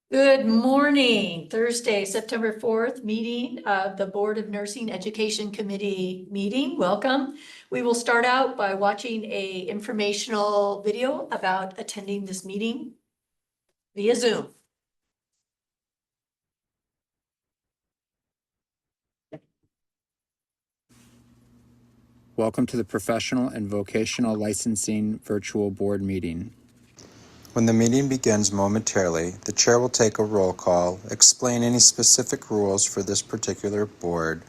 Good morning, Thursday, September 4th, meeting of the Board of Nursing Education Committee meeting. Welcome. We will start out by watching a informational video about attending this meeting via Zoom. Welcome to the Professional and Vocational Licensing Virtual Board Meeting. When the meeting begins momentarily, the chair will take a roll call, explain any specific rules for this particular board,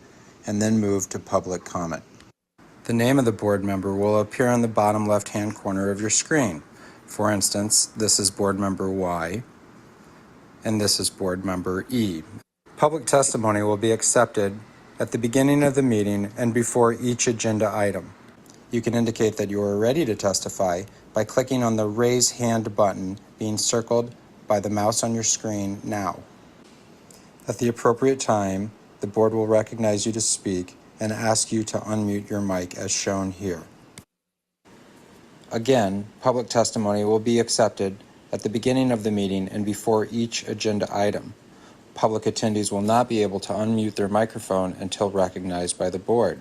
and then move to public comment. The name of the board member will appear on the bottom left-hand corner of your screen. For instance, this is board member Y, and this is board member E. Public testimony will be accepted at the beginning of the meeting and before each agenda item. You can indicate that you are ready to testify by clicking on the Raise Hand button being circled by the mouse on your screen now. At the appropriate time, the board will recognize you to speak and ask you to unmute your mic as shown here. Again, public testimony will be accepted at the beginning of the meeting and before each agenda item. Public attendees will not be able to unmute their microphone until recognized by the board.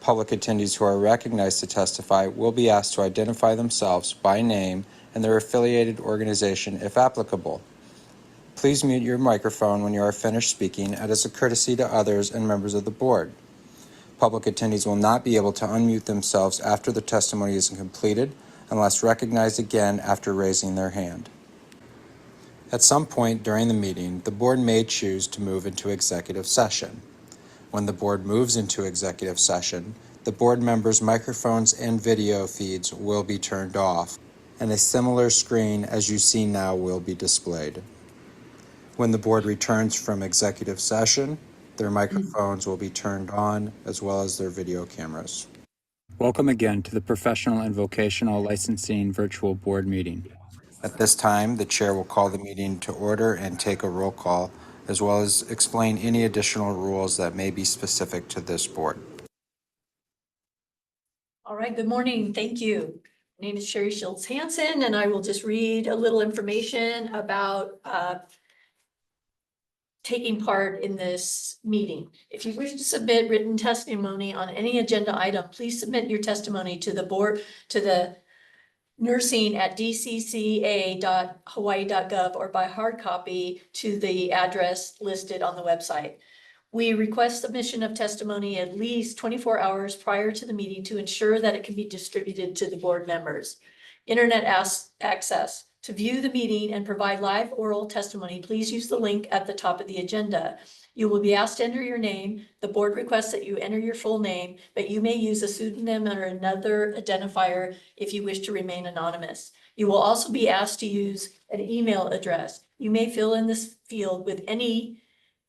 Public attendees who are recognized to testify will be asked to identify themselves by name and their affiliated organization if applicable. Please mute your microphone when you are finished speaking as a courtesy to others and members of the board. Public attendees will not be able to unmute themselves after the testimony is completed unless recognized again after raising their hand. At some point during the meeting, the board may choose to move into executive session. When the board moves into executive session, the board members' microphones and video feeds will be turned off, and a similar screen as you see now will be displayed. When the board returns from executive session, their microphones will be turned on as well as their video cameras. Welcome again to the Professional and Vocational Licensing Virtual Board Meeting. At this time, the chair will call the meeting to order and take a roll call, as well as explain any additional rules that may be specific to this board. All right, good morning. Thank you. My name is Sherry Schultz Hansen, and I will just read a little information about taking part in this meeting. If you wish to submit written testimony on any agenda item, please submit your testimony to the board, to the nursing at dcca.hawaii.gov or by hard copy to the address listed on the website. We request submission of testimony at least 24 hours prior to the meeting to ensure that it can be distributed to the board members. Internet access. To view the meeting and provide live oral testimony, please use the link at the top of the agenda. You will be asked to enter your name. The board requests that you enter your full name, but you may use a pseudonym or another identifier if you wish to remain anonymous. You will also be asked to use an email address. You may fill in this field with any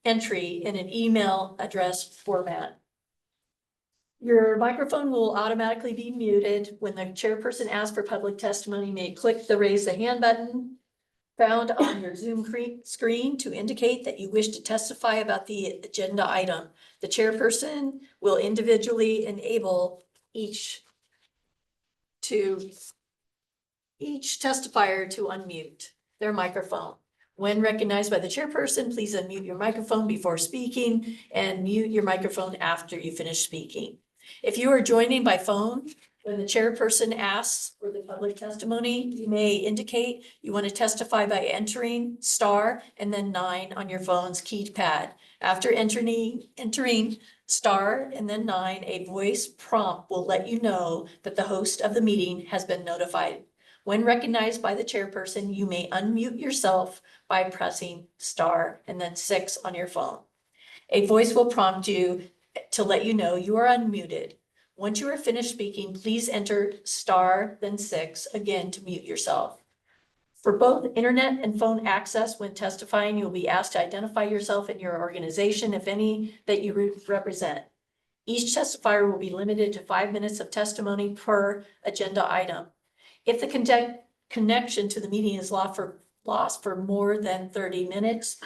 entry in an email address format. Your microphone will automatically be muted when the chairperson asks for public testimony. You may click the raise the hand button found on your Zoom screen to indicate that you wish to testify about the agenda item. The chairperson will individually enable each testifier to unmute their microphone. When recognized by the chairperson, please unmute your microphone before speaking and mute your microphone after you finish speaking. If you are joining by phone, when the chairperson asks for the public testimony, you may indicate you want to testify by entering star and then 9 on your phone's keypad. After entering star and then 9, a voice prompt will let you know that the host of the meeting has been notified. When recognized by the chairperson, you may unmute yourself by pressing star and then 6 on your phone. A voice will prompt you to let you know you are unmuted. Once you are finished speaking, please enter star, then 6 again to mute yourself. For both internet and phone access when testifying, you'll be asked to identify yourself and your organization, if any, that you represent. Each testifier will be limited to 5 minutes of testimony per agenda item. If the connection to the meeting is lost for more than 30 minutes,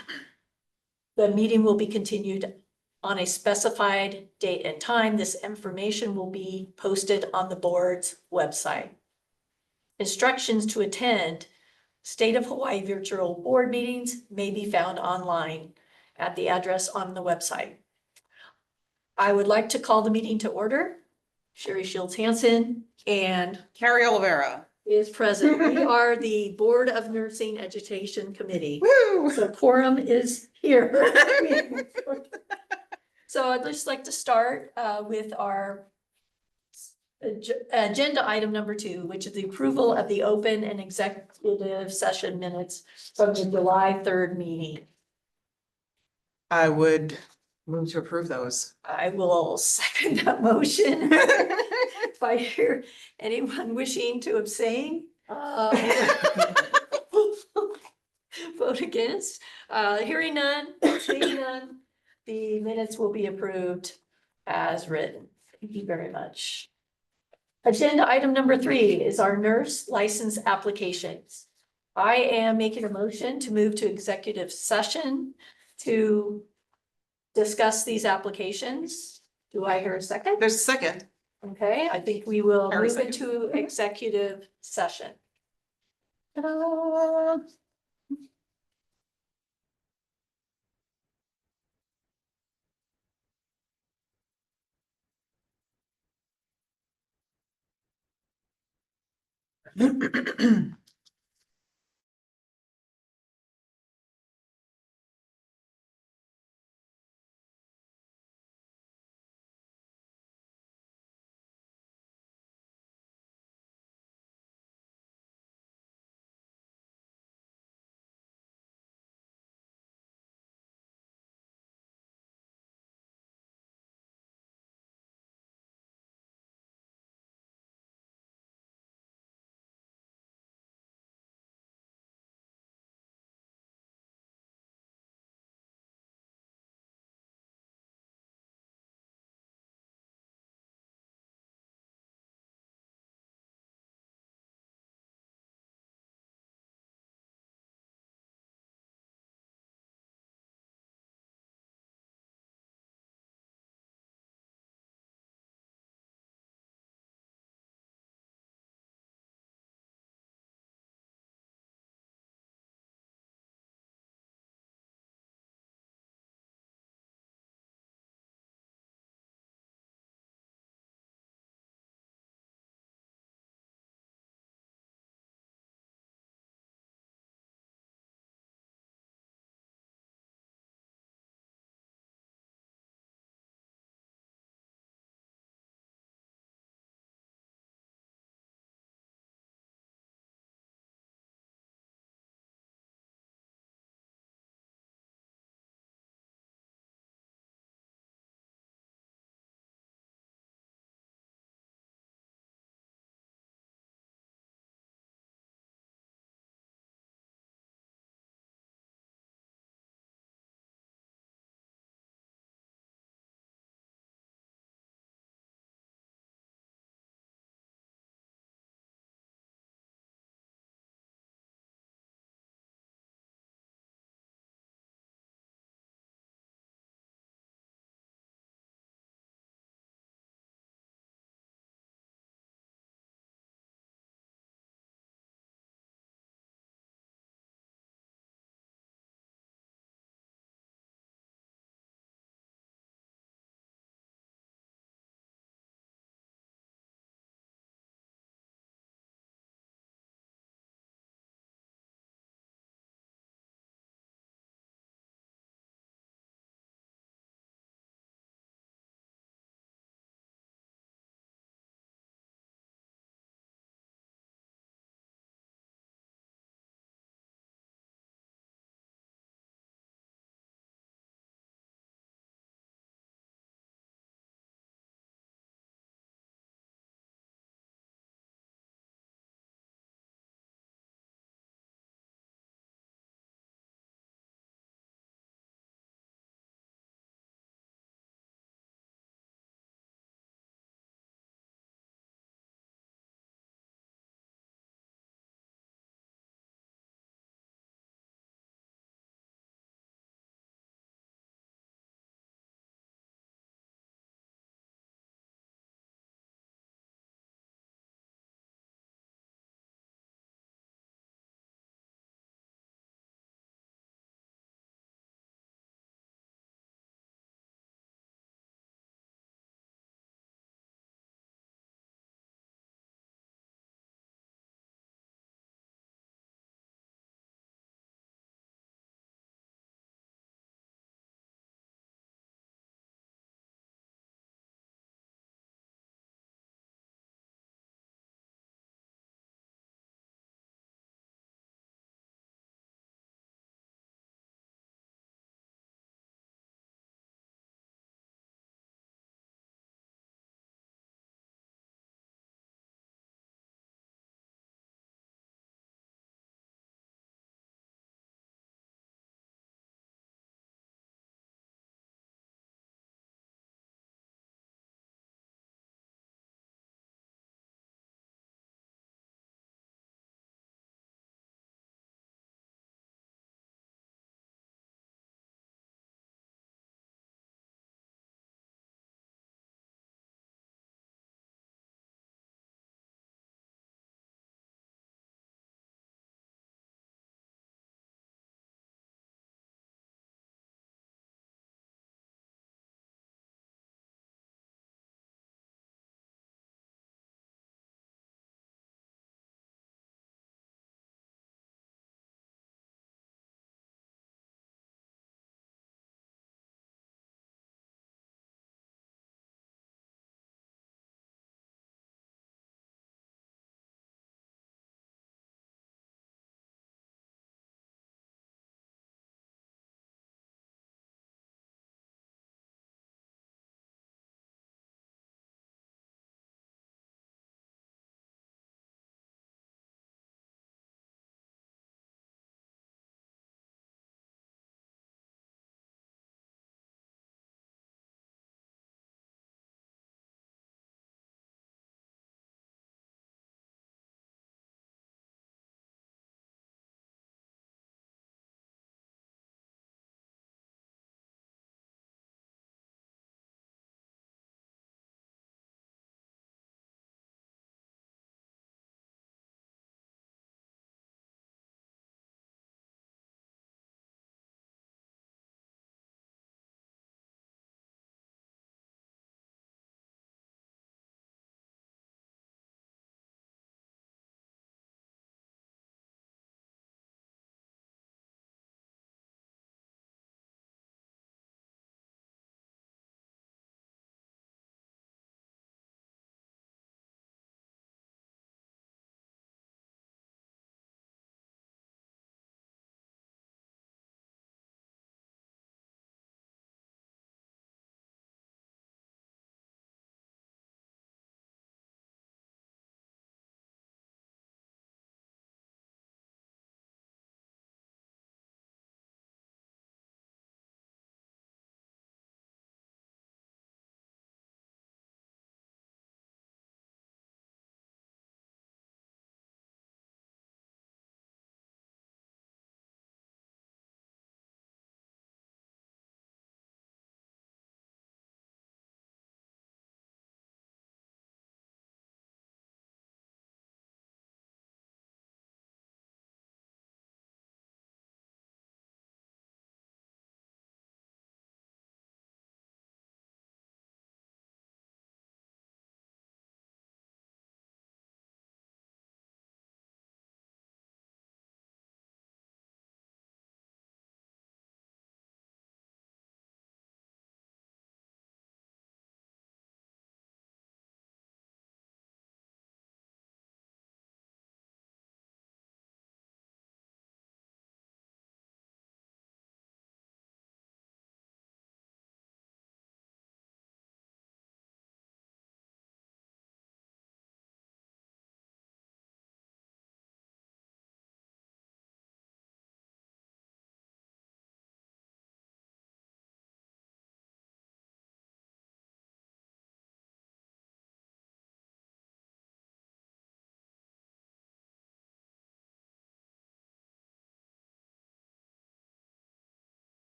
the meeting will be continued on a specified date and time. This information will be posted on the board's website. Instructions to attend State of Hawaii virtual board meetings may be found online at the address on the website. I would like to call the meeting to order. Sherry Shields Hansen and Carrie Olivera. is present. We are the Board of Nursing Education Committee. Woo! So quorum is here. So I'd just like to start with our agenda item number 2, which is the approval of the open and executive session minutes from the July 3rd meeting. I would move to approve those. I will second that motion. If I hear anyone wishing to abstain, vote against, hearing none, seeing none, the minutes will be approved as written. Thank you very much. Agenda item number 3 is our nurse license applications. I am making a motion to move to executive session to discuss these applications. Do I hear a second? There's a second. Okay, I think we will Harry move second. into executive session.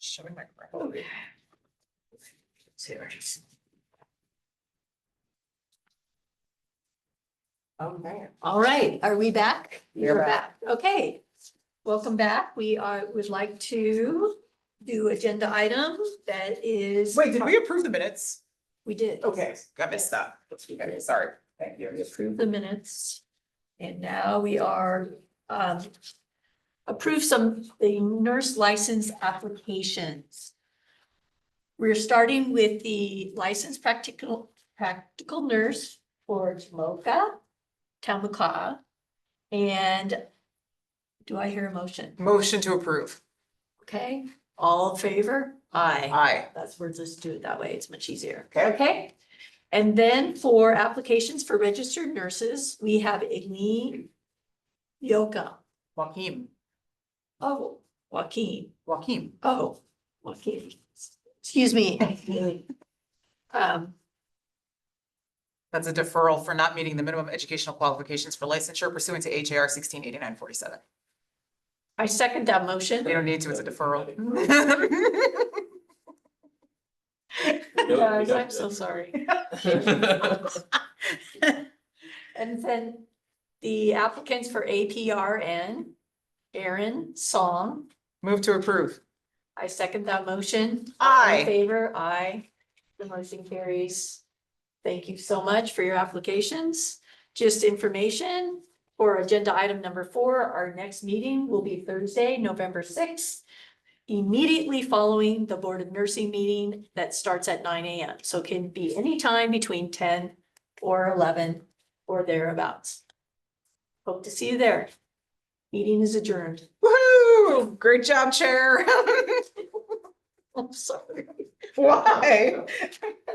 Showing my microphone. Okay. All right, are we back? We're We're back. Okay, welcome back. We would like to do agenda item that is. Wait, did we approve the minutes? We did. Okay, I missed that. Okay, sorry. Thank you. We approved the minutes. And now we are, approve the nurse license applications. We're starting with the licensed practical nurse for Tamaka. And do I hear a motion? Motion to approve. Okay, all in favor? Aye. Aye. We'll just do it that way. It's much easier. Okay. Okay. And then for applications for registered nurses, we have Igni Yoka. Joaquin. Oh, Joaquin. Joaquin. Oh, Joaquin. Excuse me. That's a deferral for not meeting the minimum educational qualifications for licensure pursuant to HAR 168947. I second that motion. We don't need to, it's a deferral. Guys, I'm so sorry. And then the applicants for APRN, Aaron Song. Move to approve. I second that motion. Aye. All in favor? Aye. The motion carries. Thank you so much for your applications. Just information for agenda item number 4, our next meeting will be Thursday, November 6th, immediately following the Board of Nursing meeting that starts at 9 a.m. So it can be anytime between 10 or 11 or thereabouts. Hope to see you there. Meeting is adjourned. Woo! Great job, Chair. I'm sorry. Why?